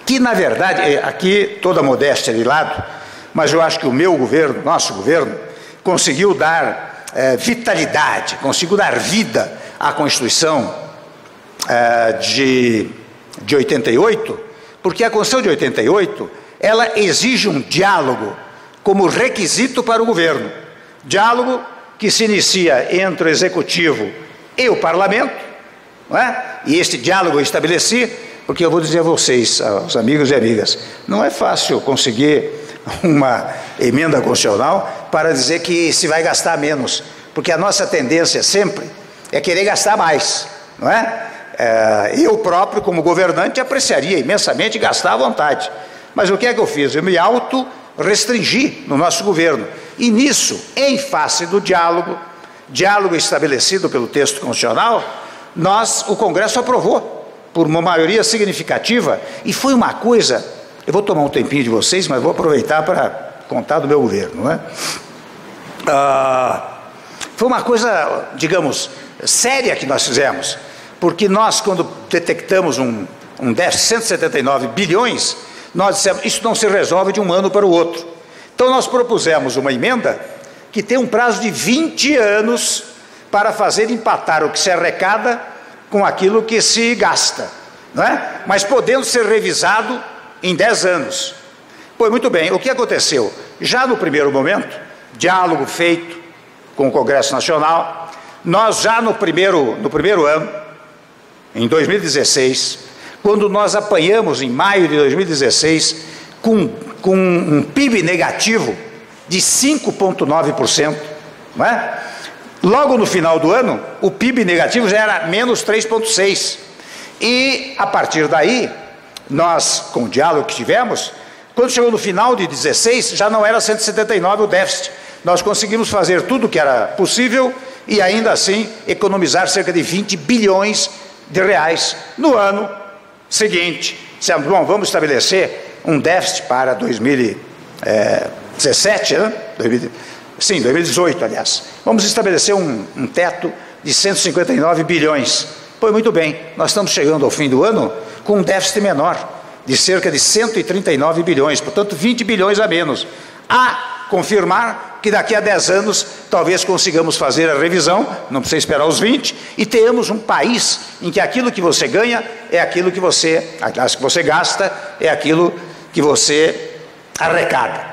Speaker 5: que, na verdade, aqui toda a modéstia de lado, mas eu acho que o meu governo, nosso governo, conseguiu dar vitalidade, conseguiu dar vida à Constituição de 88, porque a Constituição de 88, ela exige um diálogo como requisito para o governo. Diálogo que se inicia entre o Executivo e o Parlamento, não é? E este diálogo eu estabeleci, porque eu vou dizer a vocês, aos amigos e amigas, não é fácil conseguir uma emenda constitucional para dizer que se vai gastar menos, porque a nossa tendência sempre é querer gastar mais, não é? Eu próprio, como governante, apreciaria imensamente gastar à vontade. Mas o que é que eu fiz? Eu me auto-restringi no nosso governo. E nisso, em face do diálogo estabelecido pelo texto constitucional, o Congresso aprovou por uma maioria significativa, e foi uma coisa, eu vou tomar um tempinho de vocês, mas vou aproveitar para contar do meu governo, não é? Foi uma coisa, digamos, séria que nós fizemos, porque nós, quando detectamos um déficit de 179 bilhões, nós dissemos, isso não se resolve de um ano para o outro. Então nós propusemos uma emenda que tem um prazo de 20 anos para fazer empatar o que se arrecada com aquilo que se gasta, não é? Mas podendo ser revisado em 10 anos. Pois muito bem, o que aconteceu? Já no primeiro momento, diálogo feito com o Congresso Nacional, nós já no primeiro ano, em 2016, quando nós apanhamos em maio de 2016, com um PIB negativo de 5,9%, não é? Logo no final do ano, o PIB negativo já era menos 3,6%. E, a partir daí, nós, com o diálogo que tivemos, quando chegou no final de 16, já não era 179 o déficit. Nós conseguimos fazer tudo o que era possível e, ainda assim, economizar cerca de 20 bilhões de reais no ano seguinte. Dissemos, bom, vamos estabelecer um déficit para 2017, né? 2018, aliás. Vamos estabelecer um teto de 159 bilhões. Pois muito bem, nós estamos chegando ao fim do ano com um déficit menor, de cerca de 139 bilhões, portanto 20 bilhões a menos. A confirmar que daqui a 10 anos talvez consigamos fazer a revisão, não precisa esperar os 20, e tenhamos um país em que aquilo que você ganha é aquilo que você, aliás, que você gasta, é aquilo que você arrecada.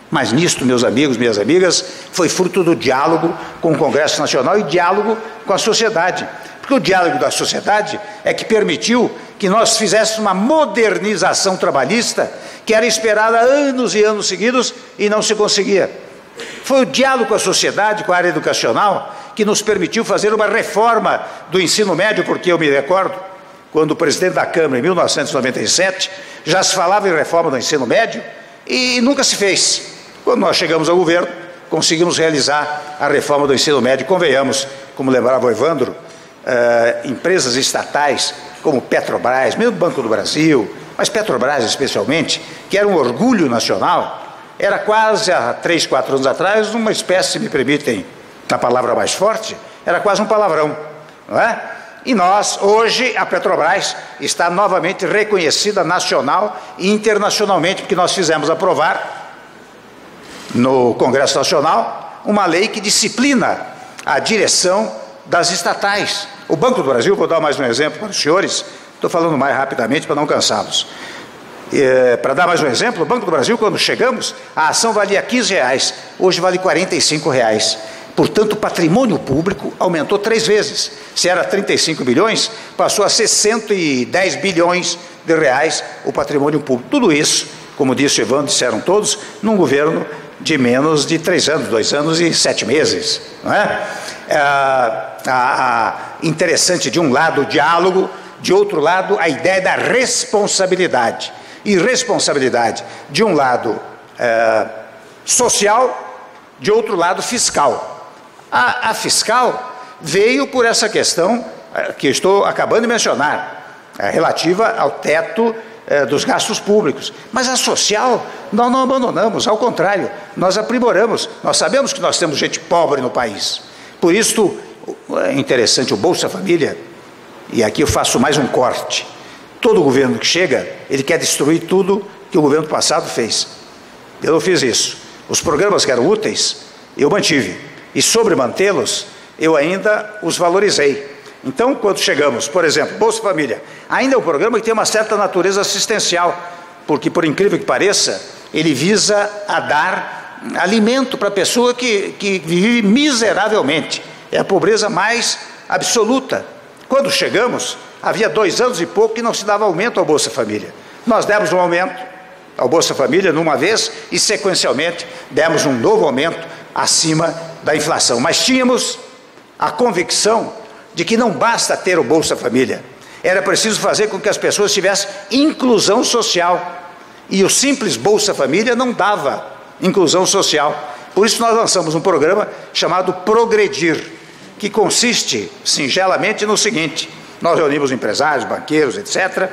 Speaker 5: Mas nisto, meus amigos, minhas amigas, foi fruto do diálogo com o Congresso Nacional e diálogo com a sociedade. Porque o diálogo da sociedade é que permitiu que nós fizéssemos uma modernização trabalhista que era esperada há anos e anos seguidos e não se conseguia. Foi o diálogo com a sociedade, com a área educacional, que nos permitiu fazer uma reforma do ensino médio, porque eu me recordo, quando o presidente da Câmara, em 1997, já se falava em reforma do ensino médio e nunca se fez. Quando nós chegamos ao governo, conseguimos realizar a reforma do ensino médio. Convenhamos, como lembrava o Evandro, empresas estatais como Petrobras, mesmo Banco do Brasil, mas Petrobras especialmente, que era um orgulho nacional, era quase há 3, 4 anos atrás uma espécie, se me permitem a palavra mais forte, era quase um palavrão, não é? E nós, hoje, a Petrobras está novamente reconhecida nacional e internacionalmente, porque nós fizemos aprovar no Congresso Nacional uma lei que disciplina a direção das estatais. O Banco do Brasil, vou dar mais um exemplo para os senhores, estou falando mais rapidamente para não cansá-los. Para dar mais um exemplo, o Banco do Brasil, quando chegamos, a ação valia R$15, hoje vale R$45. Portanto, o patrimônio público aumentou 3 vezes. Se era 35 bilhões, passou a ser 110 bilhões de reais o patrimônio público. Tudo isso, como disse o Evandro, disseram todos, num governo de menos de 3 anos, 2 anos e 7 meses. Não é? Interessante, de um lado, o diálogo, de outro lado, a ideia da responsabilidade. E responsabilidade, de um lado, social, de outro lado, fiscal. A fiscal veio por essa questão que eu estou acabando de mencionar, relativa ao teto dos gastos públicos. Mas a social, nós não abandonamos, ao contrário, nós aprimoramos. Nós sabemos que nós temos gente pobre no país. Por isso, é interessante, o Bolsa Família, e aqui eu faço mais um corte. Todo governo que chega, ele quer destruir tudo que o governo passado fez. Eu não fiz isso. Os programas que eram úteis, eu mantive. E sobre mantê-los, eu ainda os valorizei. Então, quando chegamos, por exemplo, Bolsa Família, ainda é um programa que tem uma certa natureza assistencial, porque, por incrível que pareça, ele visa a dar alimento para a pessoa que vive miseravelmente. É a pobreza mais absoluta. Quando chegamos, havia 2 anos e pouco que não se dava aumento ao Bolsa Família. Nós demos um aumento ao Bolsa Família numa vez e, sequencialmente, demos um novo aumento acima da inflação. Mas tínhamos a convicção de que não basta ter o Bolsa Família. Era preciso fazer com que as pessoas tivessem inclusão social. E o simples Bolsa Família não dava inclusão social. Por isso nós lançamos um programa chamado Progredir, que consiste, singelamente, no seguinte: nós reunimos empresários, banqueiros, etc.,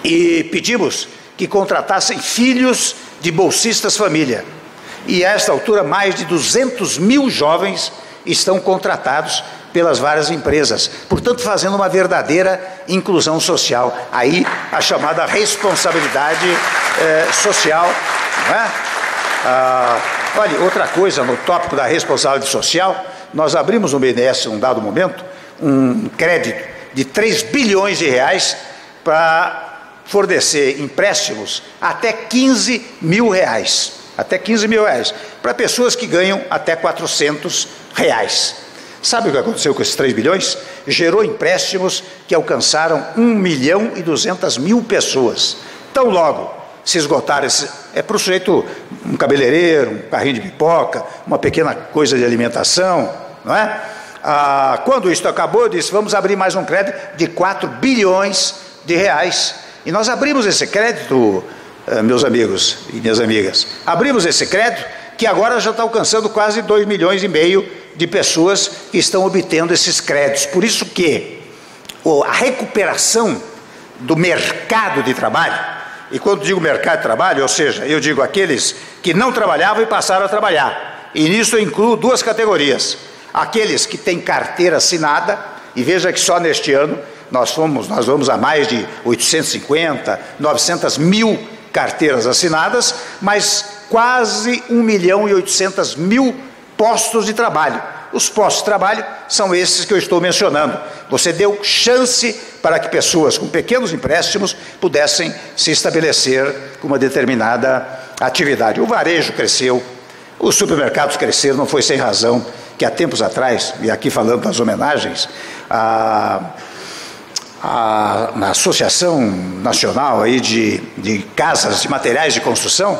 Speaker 5: e pedimos que contratassem filhos de bolsistas família. E a esta altura, mais de 200 mil jovens estão contratados pelas várias empresas, portanto, fazendo uma verdadeira inclusão social. Aí, a chamada responsabilidade social, não é? Olha, outra coisa, no tópico da responsabilidade social, nós abrimos no BNDES, num dado momento, um crédito de 3 bilhões de reais para fornecer empréstimos até 15 mil reais. Até 15 mil reais, para pessoas que ganham até 400 reais. Sabe o que aconteceu com esses 3 bilhões? Gerou empréstimos que alcançaram 1.200.000 pessoas. Tão logo se esgotaram, para o sujeito um cabeleireiro, um carrinho de pipoca, uma pequena coisa de alimentação, não é? Quando isso acabou, eu disse, vamos abrir mais um crédito de 4 bilhões de reais. E nós abrimos esse crédito, meus amigos e minhas amigas, abrimos esse crédito que agora já está alcançando quase 2,5 milhões de pessoas que estão obtendo esses créditos. Por isso que a recuperação do mercado de trabalho, e quando digo mercado de trabalho, ou seja, eu digo aqueles que não trabalhavam e passaram a trabalhar, e nisso eu incluo 2 categorias: aqueles que têm carteira assinada, e veja que só neste ano nós vamos a mais de 850, 900 mil carteiras assinadas, mas quase 1.800.000 postos de trabalho. Os postos de trabalho são esses que eu estou mencionando. Você deu chance para que pessoas com pequenos empréstimos pudessem se estabelecer com uma determinada atividade. O varejo cresceu, os supermercados cresceram, não foi sem razão que há tempos atrás, e aqui falando das homenagens, na Associação Nacional aí de Casas de Materiais de Construção,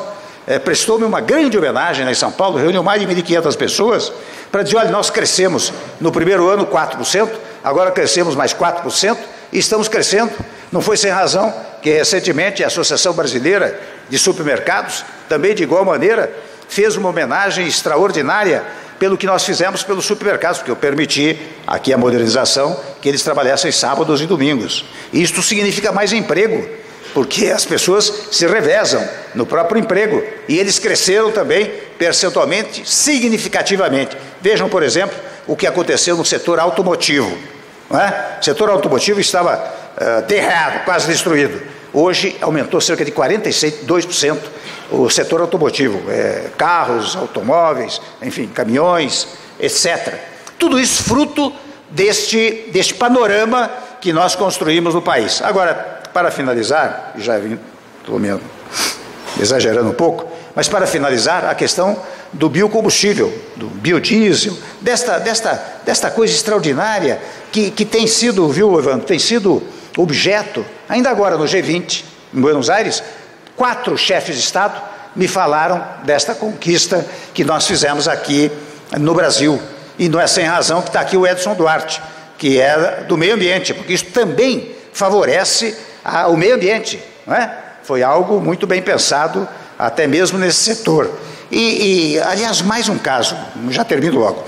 Speaker 5: prestou-me uma grande homenagem lá em São Paulo, reuniu mais de 1.500 pessoas, para dizer, olha, nós crescemos no primeiro ano 4%, agora crescemos mais 4%, e estamos crescendo. Não foi sem razão que recentemente a Associação Brasileira de Supermercados, também de igual maneira, fez uma homenagem extraordinária pelo que nós fizemos pelos supermercados, porque eu permiti aqui a modernização, que eles trabalhassem sábados e domingos. Isto significa mais emprego, porque as pessoas se revezam no próprio emprego e eles cresceram também percentualmente, significativamente. Vejam, por exemplo, o que aconteceu no setor automotivo. Não é? O setor automotivo estava derrado, quase destruído. Hoje aumentou cerca de 42% o setor automotivo, carros, automóveis, enfim, caminhões, etc. Tudo isso fruto deste panorama que nós construímos no país. Agora, para finalizar, já vim, estou exagerando um pouco, mas para finalizar, a questão do biocombustível, do biodiesel, desta coisa extraordinária que tem sido, viu, Evandro, tem sido objeto, ainda agora no G20, em Buenos Aires, 4 chefes de Estado me falaram desta conquista que nós fizemos aqui no Brasil. E não é sem razão que está aqui o Edson Duarte, que é do meio ambiente, porque isso também favorece o meio ambiente, não é? Foi algo muito bem pensado, até mesmo nesse setor. Aliás, mais um caso, já termino logo,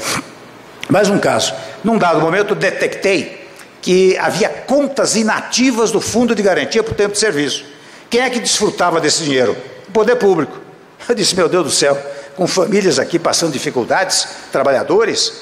Speaker 5: mais um caso. Num dado momento, detectei que havia contas inativas do Fundo de Garantia por Tempo de Serviço. Quem é que desfrutava desse dinheiro? O poder público. Eu disse, meu Deus do céu, com famílias aqui passando dificuldades, trabalhadores,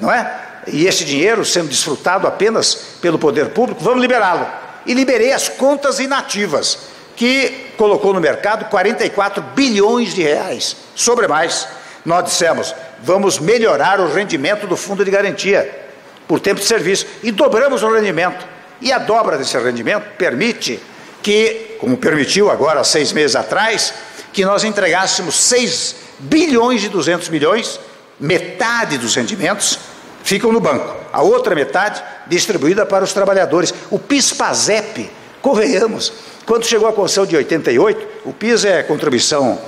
Speaker 5: não é? E esse dinheiro sendo desfrutado apenas pelo poder público, vamos liberá-lo. E liberei as contas inativas, que colocou no mercado 44 bilhões de reais, sobre mais. Nós dissemos, vamos melhorar o rendimento do Fundo de Garantia por tempo de serviço, e dobramos o rendimento. E a dobra desse rendimento permite que, como permitiu agora 6 meses atrás, que nós entregássemos 6 bilhões e 200 milhões, metade dos rendimentos ficam no banco, a outra metade distribuída para os trabalhadores. O PIS-PASEP, convenhamos, quando chegou a Constituição de 88, o PIS é a contribuição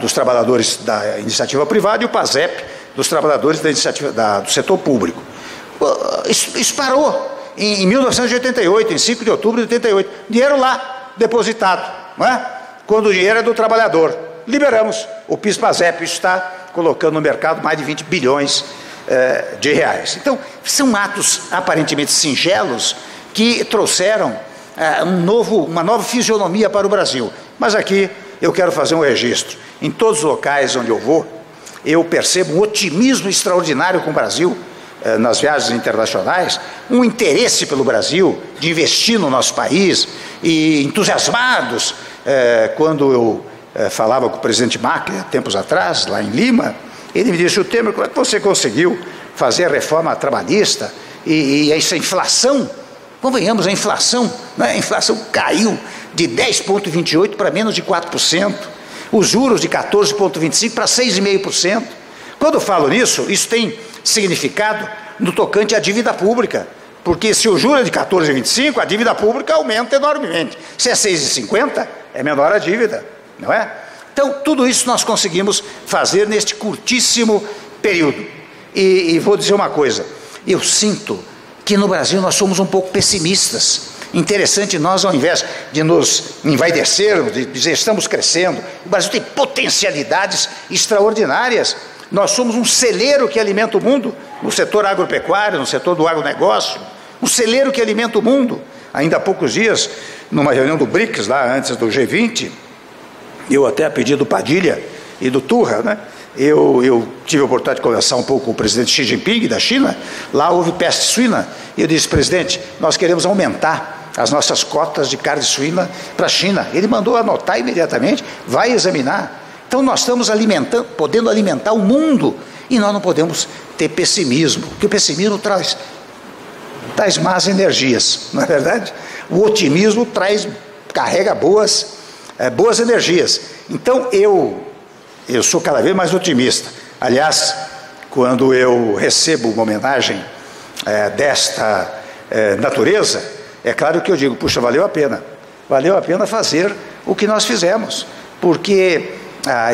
Speaker 5: dos trabalhadores da iniciativa privada e o PASEP dos trabalhadores da iniciativa, do setor público. Isso parou em 1988, em 5 de outubro de 88, dinheiro lá depositado, não é? Quando o dinheiro é do trabalhador. Liberamos o PIS-PASEP, isso está colocando no mercado mais de 20 bilhões de reais. Então, são atos aparentemente singelos que trouxeram uma nova fisionomia para o Brasil. Mas aqui eu quero fazer um registro. Em todos os locais onde eu vou, eu percebo um otimismo extraordinário com o Brasil, nas viagens internacionais, um interesse pelo Brasil, de investir no nosso país, e entusiasmados. Quando eu falava com o presidente Macri, há tempos atrás, lá em Lima, ele me disse, o Temer, como é que você conseguiu fazer a reforma trabalhista e essa inflação? Convenhamos, a inflação, né? A inflação caiu de 10,28% para menos de 4%, os juros de 14,25% para 6,5%. Quando eu falo nisso, isso tem significado no tocante à dívida pública, porque se o juro é de 14,25%, a dívida pública aumenta enormemente. Se é 6,50%, é menor a dívida, não é? Então, tudo isso nós conseguimos fazer neste curtíssimo período. E vou dizer uma coisa, eu sinto que no Brasil nós somos um pouco pessimistas. Interessante, nós, ao invés de nos envaidecermos, de dizer estamos crescendo, o Brasil tem potencialidades extraordinárias. Nós somos um celeiro que alimenta o mundo, no setor agropecuário, no setor do agronegócio, um celeiro que alimenta o mundo. Ainda há poucos dias, numa reunião do BRICS, lá antes do G20, eu até a pedido do Padilha e do Turra, né? Eu tive a oportunidade de conversar um pouco com o presidente Xi Jinping da China. Lá houve peste suína, e eu disse, presidente, nós queremos aumentar as nossas cotas de carne suína para a China. Ele mandou anotar imediatamente, vai examinar. Então nós estamos podendo alimentar o mundo, e nós não podemos ter pessimismo, porque o pessimismo traz más energias, não é verdade? O otimismo carrega boas energias. Então eu sou cada vez mais otimista. Aliás, quando eu recebo uma homenagem desta natureza, é claro que eu digo, puxa, valeu a pena fazer o que nós fizemos, porque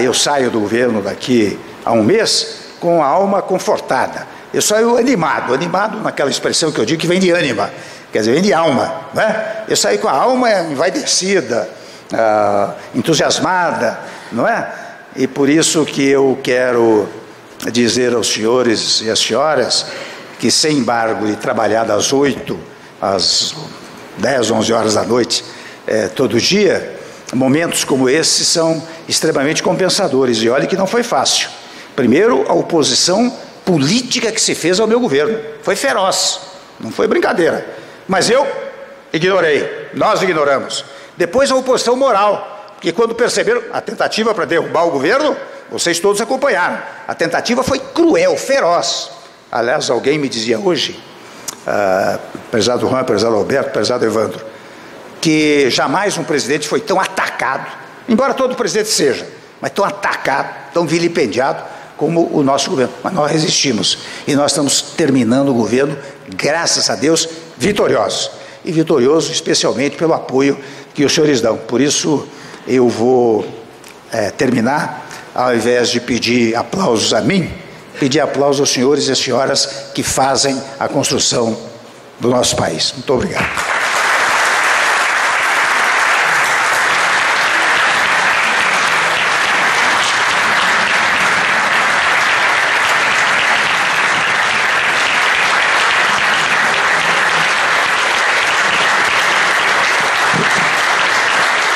Speaker 5: eu saio do governo daqui a um mês com a alma confortada. Eu saio animado naquela expressão que eu digo que vem de ânima, quer dizer, vem de alma, né? Eu saio com a alma envaidecida, entusiasmada, não é? E por isso que eu quero dizer aos senhores e às senhoras que, sem embargo de trabalhar das 8 às 10, 11 horas da noite, todo dia, momentos como esse são extremamente compensadores. E olha que não foi fácil. Primeiro, a oposição política que se fez ao meu governo foi feroz, não foi brincadeira. Mas eu ignorei, nós ignoramos. Depois a oposição moral, porque quando perceberam a tentativa para derrubar o governo, vocês todos acompanharam. A tentativa foi cruel, feroz. Aliás, alguém me dizia hoje, prezado Juan, prezado Alberto, prezado Evandro, que jamais um presidente foi tão atacado, embora todo presidente seja, mas tão atacado, tão vilipendiado como o nosso governo. Mas nós resistimos e nós estamos terminando o governo, graças a Deus, vitoriosos. E vitorioso especialmente pelo apoio que os senhores dão. Por isso eu vou terminar, ao invés de pedir aplausos a mim, pedir aplausos aos senhores e às senhoras que fazem a construção do nosso país. Muito obrigado.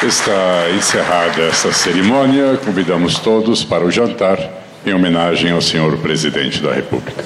Speaker 1: Está encerrada essa cerimônia. Convidamos todos para o jantar em homenagem ao senhor presidente da República.